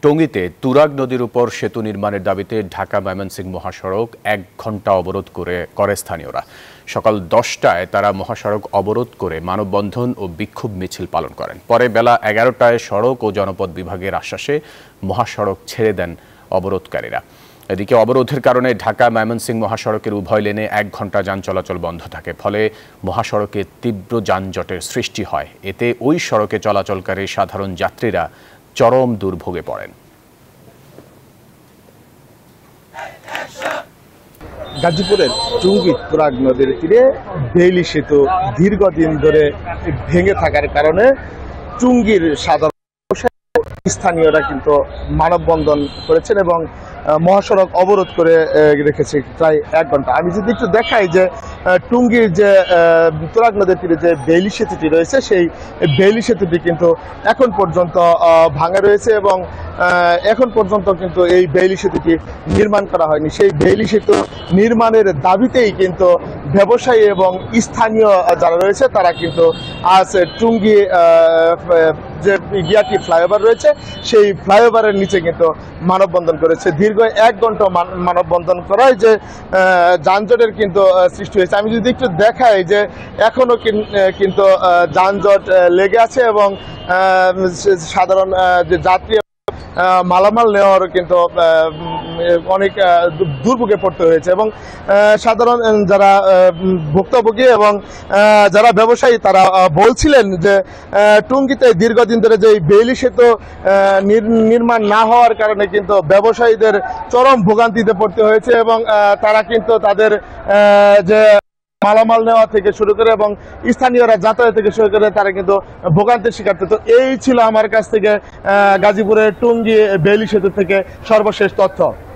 টঙ্গীতে তুরাগ নদীর উপর সেতু নির্মাণের দাবিতে ঢাকা ময়মনসিংহ মহাসড়ক 1 ঘণ্টা অবরোধ করে স্থানীয়রা। সকাল 10টায় তারা মহাসড়ক অবরোধ করে মানববন্ধন ও বিক্ষোভ মিছিল পালন করেন। পরে বেলা 11টায় সড়ক ও জনপদ বিভাগের আশ্বাসে মহাসড়ক ছেড়ে দেন অবরোধকারীরা। এদিকে অবরোধের কারণে ঢাকা ময়মনসিংহ মহাসড়কের উভয় লেনে 1 ঘণ্টা যান চলাচল বন্ধ থাকে। ফলে মহাসড়কে তীব্র যানজটের সৃষ্টি হয়। এতে ওই সড়কে চলাচলকারী সাধারণ যাত্রীরা চরম দুর্ভোগে পড়েন। গাজীপুরের টঙ্গী তুরাগ নদীর তীরে বেইলি সেতু দীর্ঘদিন ধরে ভেঙে থাকার কারণে টঙ্গীর সাধারণ স্থানীয়রা কিন্তু মানববন্ধন করেছেন এবং মহাসড়ক অবরোধ করে রেখেছে প্রায় 1 ঘন্টা। আমি যদি একটু দেখাই যে টঙ্গীর যে তুরাগ নদীর তীরে যে বেইলি সেতুটি রয়েছে, সেই বেইলি সেতুটি কিন্তু এখন পর্যন্ত ভাঙা রয়েছে এবং এখন পর্যন্ত কিন্তু এই বেইলি সেতুটি নির্মাণ করা হয়নি। সেই বেইলি সেতু নির্মাণের দাবিতেই কিন্তু ব্যবসায়ী এবং স্থানীয় যারা রয়েছে তারা কিন্তু আজ টঙ্গী যে গিয়াটি ফ্লাইওভার রয়েছে সেই ফ্লাইওভারের নিচে কিন্তু মানববন্ধন করেছে। দীর্ঘ 1 ঘন্টা মানববন্ধন করায় যে যানজটের কিন্তু সৃষ্টি হয়েছে। আমি যদি একটু দেখাই যে এখনো কিন্তু যানজট লেগে আছে এবং সাধারণ যে যাত্রী মালামাল নেওয়ারও কিন্তু অনেক দুর্ভোগে পড়তে হয়েছে এবং সাধারণ যারা ভুক্তভোগী এবং যারা ব্যবসায়ী তারা বলছিলেন যে টঙ্গীতে দীর্ঘদিন ধরে যে বেইলি সেতু নির্মাণ না হওয়ার কারণে কিন্তু ব্যবসায়ীদের চরম ভোগান্তিতে পড়তে হয়েছে এবং তারা কিন্তু তাদের যে মালামাল নেওয়া থেকে শুরু করে এবং স্থানীয়রা যাতায়াত থেকে শুরু করে তারা কিন্তু ভোগান্তির শিকার। তো এই ছিল আমার কাছ থেকে গাজীপুরের টঙ্গী বেইলি সেতু থেকে সর্বশেষ তথ্য।